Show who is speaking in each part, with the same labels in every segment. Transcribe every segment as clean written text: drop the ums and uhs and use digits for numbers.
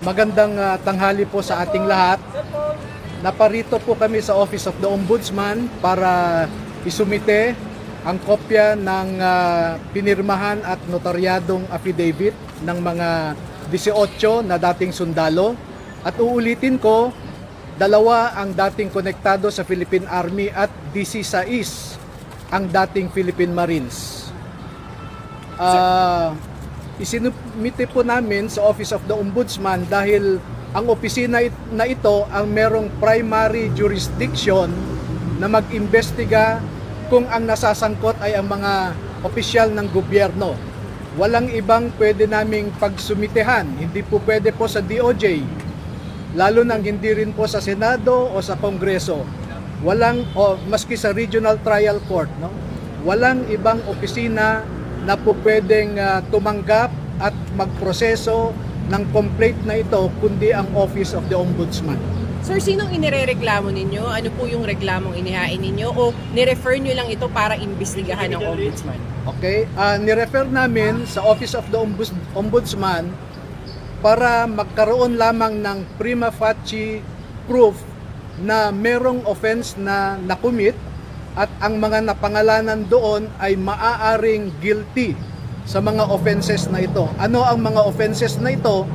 Speaker 1: Magandang tanghali po sa ating lahat. Naparito po kami sa Office of the Ombudsman para isumite ang kopya ng pinirmahan at notaryadong affidavit ng mga 18 na dating sundalo. At uulitin ko, 2 ang dating konektado sa Philippine Army at 16 ang dating Philippine Marines. Isinumite po namin sa Office of the Ombudsman dahil ang opisina na ito ang merong primary jurisdiction na mag-imbestiga kung ang nasasangkot ay ang mga opisyal ng gobyerno. Walang ibang pwede naming pagsumitehan, hindi po pwede po sa DOJ, lalo nang hindi rin po sa Senado o sa Kongreso. Maski sa Regional Trial Court, no? Walang ibang opisina na po pwedeng tumanggap at magproseso ng complaint na ito kundi ang Office of the Ombudsman.
Speaker 2: Sir, sinong inirereklamo ninyo? Ano po yung reklamong inihain ninyo? O nirefer nyo lang ito para imbestigahan ng Ombudsman?
Speaker 1: Okay, nirefer namin sa Office of the Ombudsman para magkaroon lamang ng prima facie proof na merong offense na nakumit at ang mga napangalanan doon ay maaaring guilty sa mga offenses na ito. Ano ang mga offenses na ito?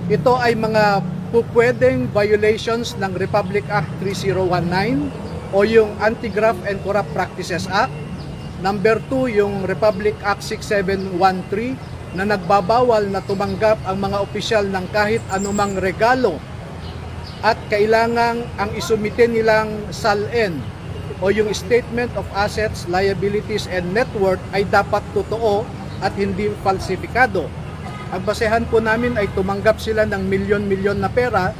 Speaker 1: Ito ay mga pupwedeng violations ng Republic Act 3019 o yung Anti-Graft and Corrupt Practices Act. Number 2, yung Republic Act 6713 na nagbabawal na tumanggap ang mga opisyal ng kahit anumang regalo at kailangang ang isumite nilang SALN o yung Statement of Assets, Liabilities, and Net Worth ay dapat totoo at hindi falsifikado. Ang basehan po namin ay tumanggap sila ng milyon-milyon na pera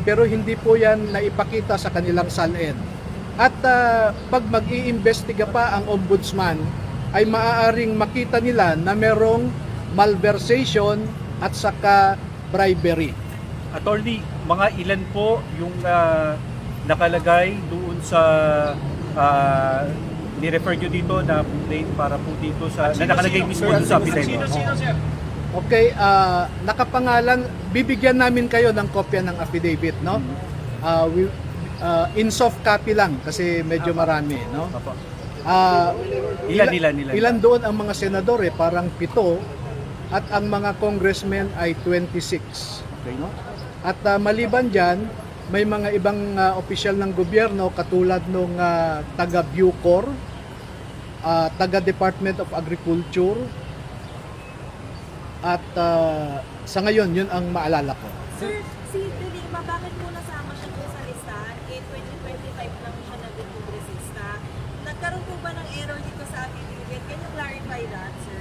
Speaker 1: pero hindi po yan naipakita sa kanilang SALN. At pag mag-iimbestiga pa ang Ombudsman ay maaaring makita nila na merong malversation at saka bribery.
Speaker 3: Attorney, mga ilan po yung nakalagay doon sa ni-refer nyo dito na complaint para po dito sa na nakalagay mismo doon sa affidavit?
Speaker 1: Okay, nakapangalan, bibigyan namin kayo ng kopya ng affidavit, no? In soft copy lang kasi medyo marami, no? Ilan doon ang mga senador parang 7 at ang mga congressmen ay 26. Okay, no? At maliban diyan, may mga ibang opisyal ng gobyerno katulad nung taga Bucor, taga Department of Agriculture, at sa ngayon, yun ang maalala ko.
Speaker 4: Sir, si Dilima, bakit po nasama siya po sa listahan? 2025 lang siya naging kongresista. Nagkaroon po ba ng error dito sa affidavit? Can you clarify that, sir?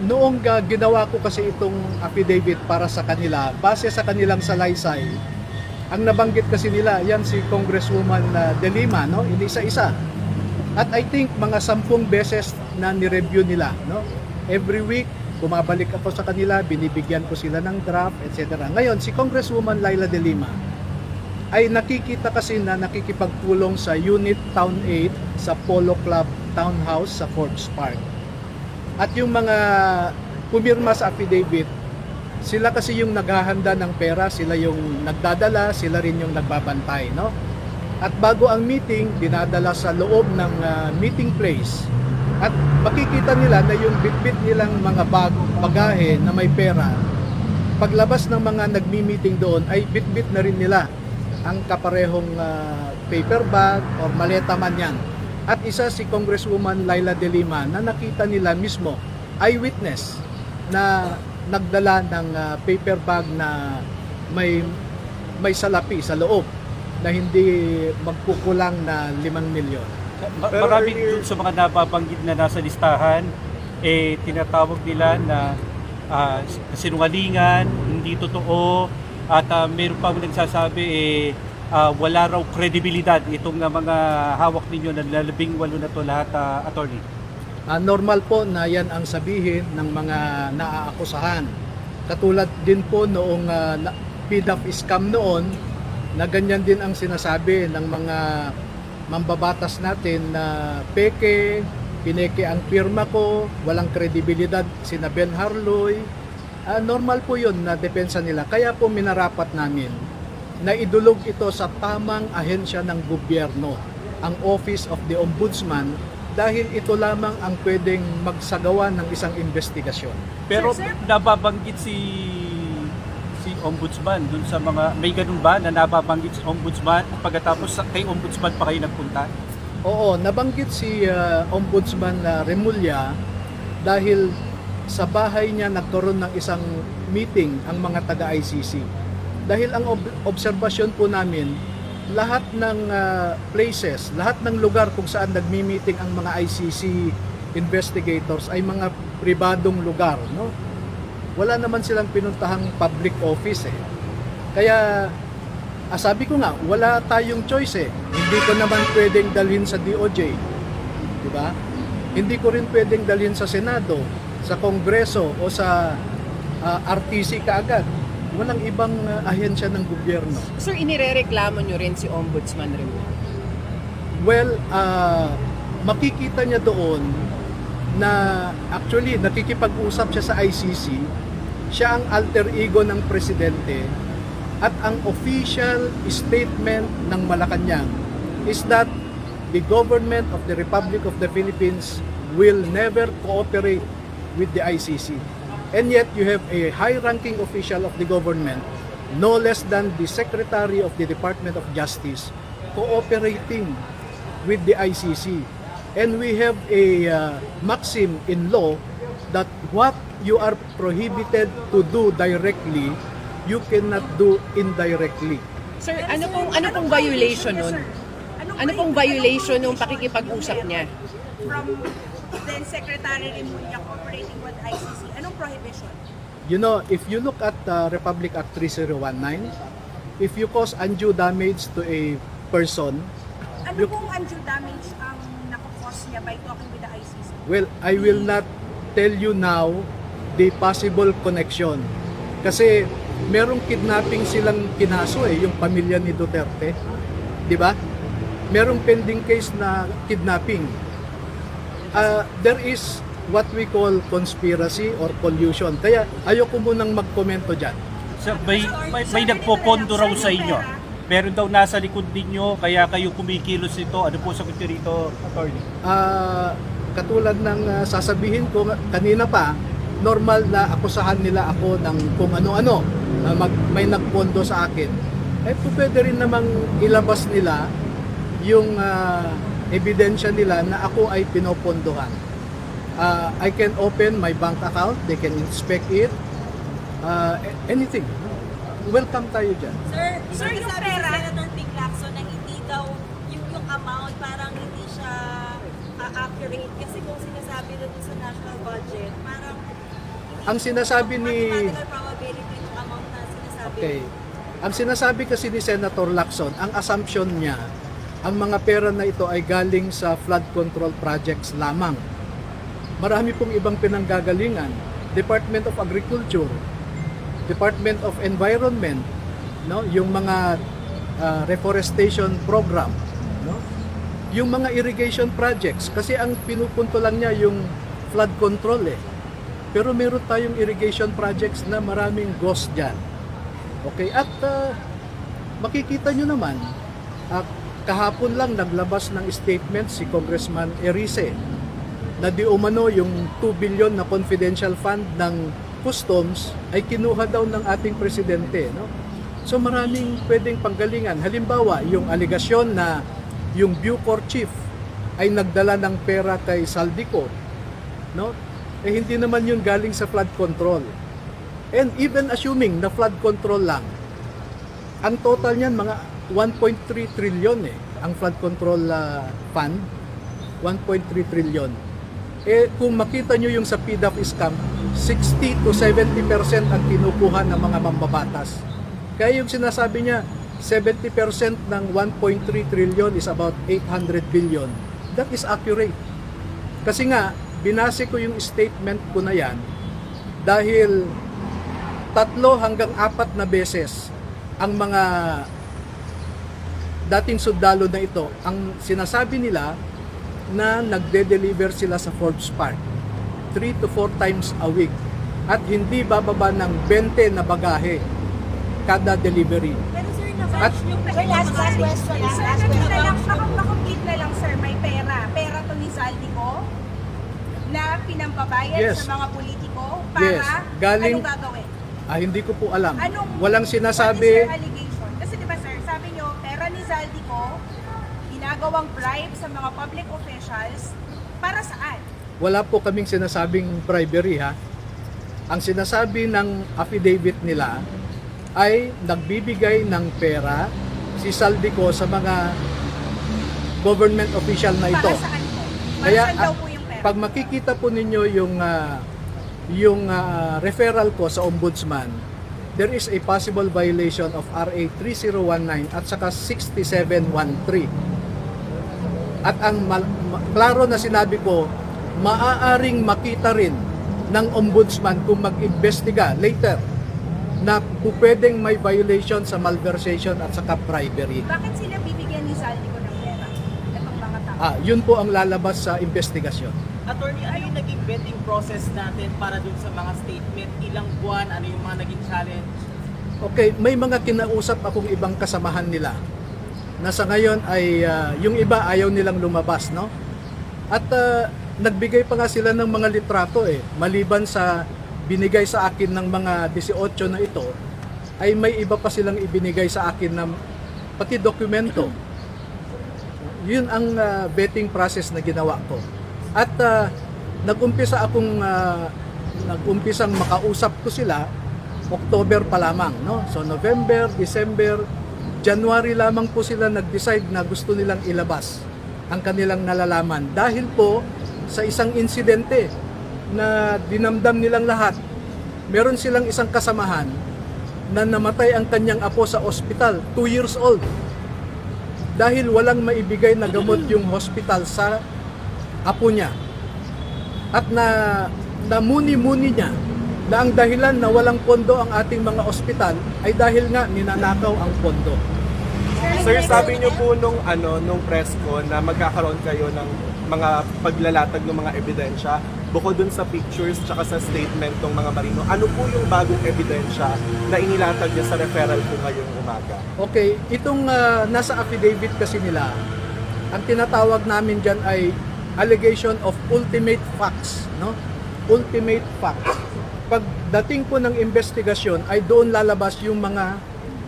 Speaker 1: Noong ginawa ko kasi itong affidavit para sa kanila, base sa kanilang salaysay, ang nabanggit kasi nila, yan si Congresswoman De Lima, no? Hindi isa-isa. At I think mga 10 beses na ni-review nila, no? Every week, bumabalik ako sa kanila, binibigyan ko sila ng draft, etc. Ngayon, si Congresswoman Laila De Lima ay nakikita kasi na nakikipagpulong sa Unit Town 8 sa Polo Club Townhouse sa Forbes Park. At yung mga pumirma sa affidavit, sila kasi yung naghahanda ng pera, sila yung nagdadala, sila rin yung nagbabantay, no? At bago ang meeting, dinadala sa loob ng meeting place. At makikita nila na yung bitbit nilang mga bagahe na may pera, paglabas ng mga nagmi-meeting doon ay bitbit na rin nila ang kaparehong paper bag or maleta man yan. At isa si Congresswoman Laila De Lima na nakita nila mismo, eyewitness, na nagdala ng paper bag na may salapi sa loob na hindi magkukulang na 5 milyon.
Speaker 3: Marami dun sa mga napapanggit na nasa listahan, tinatawag nila na sinungalingan, hindi totoo, at meron pa nagsasabi wala raw kredibilidad itong mga hawak ninyo na 18 na to lahat, attorney.
Speaker 1: Normal po na yan ang sabihin ng mga naaakusahan. Katulad din po noong PDAP scam noon, na ganyan din ang sinasabi ng mga mambabatas natin na pineke ang pirma ko, walang kredibilidad sina Ben Harloy, Normal po yun na depensa nila. Kaya po minarapat namin na idulog ito sa tamang ahensya ng gobyerno, ang Office of the Ombudsman, dahil ito lamang ang pwedeng magsagawa ng isang investigasyon.
Speaker 3: Pero
Speaker 4: Sir.
Speaker 3: nababanggit si Ombudsman dun sa mga, may ganun ba na nababanggit si Ombudsman pagkatapos kay Ombudsman pa kayo nagpunta?
Speaker 1: Oo, nabanggit si Ombudsman Remulla dahil sa bahay niya nagkaroon ng isang meeting ang mga taga-ICC. Dahil ang obserbasyon po namin, lahat ng places, lahat ng lugar kung saan nagmi-meeting ang mga ICC investigators ay mga pribadong lugar, no? Wala naman silang pinuntahang public office eh. Kaya sabi ko nga, wala tayong choice eh. Hindi ko naman pwedeng dalhin sa DOJ, di ba? Hindi ko rin pwedeng dalhin sa Senado, sa Kongreso o sa RTC kaagad. Walang ibang ahensya ng gobyerno.
Speaker 2: Sir, inirereklamo nyo rin si Ombudsman Remulla?
Speaker 1: Well, makikita niya doon na actually nakikipag-usap siya sa ICC. Siya ang alter ego ng presidente at ang official statement ng Malacanang is that the government of the Republic of the Philippines will never cooperate with the ICC. And yet you have a high-ranking official of the government, no less than the Secretary of the Department of Justice, cooperating with the ICC. And we have a maxim in law that what you are prohibited to do directly, you cannot do indirectly.
Speaker 2: Sir, ano pong violation nun? Ano pong violation nung pakikipag-usap niya?
Speaker 4: From then Secretary Remulla cooperating with ICC, anong prohibition?
Speaker 1: You know, if you look at Republic Act 3019, if you cause undue damage to a person,
Speaker 4: Ano
Speaker 1: You-
Speaker 4: pong undue damage ang nakakos niya by talking with the ICC?
Speaker 1: well, I will not tell you now the possible connection. Kasi merong kidnapping silang kinaso eh, yung pamilya ni Duterte. Di ba? Merong pending case na kidnapping. There is what we call conspiracy or collusion. Kaya ayoko munang magkomento dyan.
Speaker 3: So, may nagpopondo raw sa inyo. Meron daw nasa likod ninyo, kaya kayo kumikilos ito. Ano po sagot nyo rito, attorney?
Speaker 1: Katulad ng sasabihin ko kanina pa, normal na akusahan nila ako ng kung ano-ano, may nagpondo sa akin. Eh pwede rin namang ilabas nila yung ebidensya nila na ako ay pinopondohan. I can open my bank account, they can inspect it, anything. Welcome tayo dyan.
Speaker 4: Sir, yung pera, Senator Ping Lacson, na hindi daw yung amount parang hindi siya accurate kasi kung sinasabi doon sa national budget, parang
Speaker 1: Ang sinasabi ni
Speaker 4: mathematical probability yung amount na sinasabi.
Speaker 1: Okay. Ang sinasabi kasi ni Senator Lacson, ang assumption niya, ang mga pera na ito ay galing sa flood control projects lamang. Marami pong ibang pinanggagalingan. Department of Agriculture, Department of Environment, no, yung mga reforestation program, no, yung mga irrigation projects, kasi ang pinupunto lang niya yung flood control eh. Pero meron tayong irrigation projects na maraming ghost dyan. Okay, at makikita nyo naman, kahapon lang naglabas ng statement si Congressman Erice na di umano yung 2 billion na confidential fund ng Customs ay kinuha daw ng ating presidente, no? So maraming pwedeng panggalingan. Halimbawa, yung aligasyon na yung Bucor chief ay nagdala ng pera kay Saldico, no? Eh hindi naman yun galing sa flood control. And even assuming na flood control lang, ang total niyan mga 1.3 trillion eh, ang flood control fund, 1.3 trillion. Eh kung makita nyo yung sa PDAF scam, 60 to 70% ang kinukuha ng mga mambabatas. Kaya yung sinasabi niya, 70% ng 1.3 trillion is about 800 billion. That is accurate. Kasi nga, binase ko yung statement ko na yan dahil 3 hanggang 4 na beses ang mga dating sundalo na ito, ang sinasabi nila na nagde-deliver sila sa Forbes Park 3 to 4 times a week. at hindi bababa ng 20 na bagahe kada delivery.
Speaker 4: Pero sir,
Speaker 1: At-
Speaker 4: na-batch nyo pa
Speaker 5: Sir, last question.
Speaker 4: Sir,
Speaker 5: Last
Speaker 4: kanina
Speaker 5: question.
Speaker 4: lang, makomplete na lang sir, may pera. Pera to ni Zaldico na pinambabayad
Speaker 1: Yes.
Speaker 4: sa mga politiko para
Speaker 1: Yes. Galing-
Speaker 4: anong gagawin?
Speaker 1: Hindi ko po alam.
Speaker 4: What
Speaker 1: Walang
Speaker 4: is
Speaker 1: sinasabi.
Speaker 4: your allegation? Kasi di ba sir, sabi nyo, pera ni Zaldico, ginagawang bribe sa mga public officials, para saan?
Speaker 1: Wala po kaming sinasabing bribery ha. Ang sinasabi ng affidavit nila ay nagbibigay ng pera si Saldico sa mga government official na ito.
Speaker 4: Para saan po? Para
Speaker 1: Kaya
Speaker 4: saan daw po yung pera?
Speaker 1: pag makikita po ninyo yung referral ko sa ombudsman, there is a possible violation of RA 3019 at saka 6713. At ang klaro na sinabi ko, maaaring makita rin ng ombudsman kung mag-imbestiga later na pwedeng may violation sa malversation at saka bribery.
Speaker 4: Bakit sila bibigyan ni Zaldico ng pera? Itong mga tao.
Speaker 1: Yun po ang lalabas sa investigasyon.
Speaker 6: Attorney, ano yung naging vetting process natin para dun sa mga statement? Ilang buwan? Ano yung mga naging challenge?
Speaker 1: Okay, may mga kinausap akong ibang kasamahan nila na sa ngayon ay yung iba ayaw nilang lumabas, no? At nagbigay pa nga sila ng mga litrato maliban sa binigay sa akin ng mga 18 na ito, ay may iba pa silang ibinigay sa akin na pati dokumento. Yun ang vetting process na ginawa ko. At nag-umpisang makausap ko sila October pa lamang, no? So November, December, January lamang po sila nag-decide na gusto nilang ilabas ang kanilang nalalaman dahil po sa isang insidente na dinamdam nilang lahat. Meron silang isang kasamahan na namatay ang kanyang apo sa ospital, 2 years old. Dahil walang maibigay na gamot yung hospital sa apo niya. At namuni-muni niya na ang dahilan na walang pondo ang ating mga ospital ay dahil nga ninanakaw ang pondo.
Speaker 7: Sir, sabi niyo po nung press ko na magkakaroon kayo ng mga paglalatag ng mga ebidensya bukod dun sa pictures tsaka sa statement ng mga marino. Ano po yung bagong ebidensya na inilatag niyo sa referral po ngayong umaga?
Speaker 1: Okay, itong nasa affidavit kasi nila, ang tinatawag namin dyan ay allegation of ultimate facts, no? Ultimate facts. Pagdating po ng investigasyon ay doon lalabas yung mga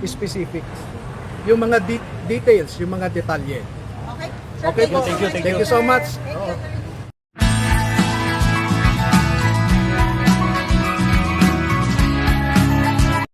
Speaker 1: specifics, yung mga details, yung mga detalye.
Speaker 4: Okay?
Speaker 1: Okay po.
Speaker 3: Thank you.
Speaker 1: Thank you so much.
Speaker 4: Thank you.